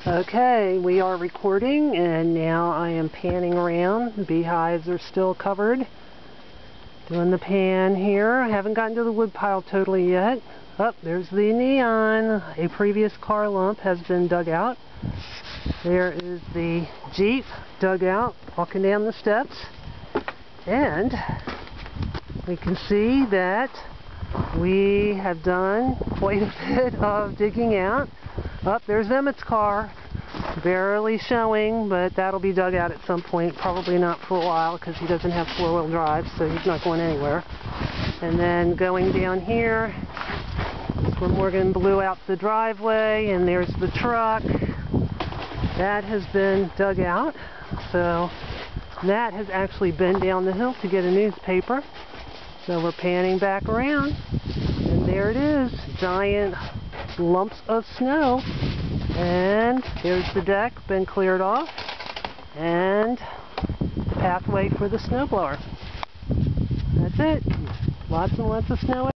Okay, we are recording, and now I am panning around. The beehives are still covered. Doing the pan here. I haven't gotten to the wood pile totally yet. Oh, there's the neon. A previous car lump has been dug out. There is the Jeep dug out, walking down the steps. And we can see that we have done quite a bit of digging out. Oh, there's Emmett's car, barely showing, but that'll be dug out at some point, probably not for a while because he doesn't have four-wheel drive, so he's not going anywhere. And then going down here, that's where Morgan blew out the driveway, and there's the truck. That has been dug out, so Matt has actually been down the hill to get a newspaper. So we're panning back around, and there it is, giant lumps of snow. And there's the deck, been cleared off, and the pathway for the snowblower. That's it. Lots and lots of snow.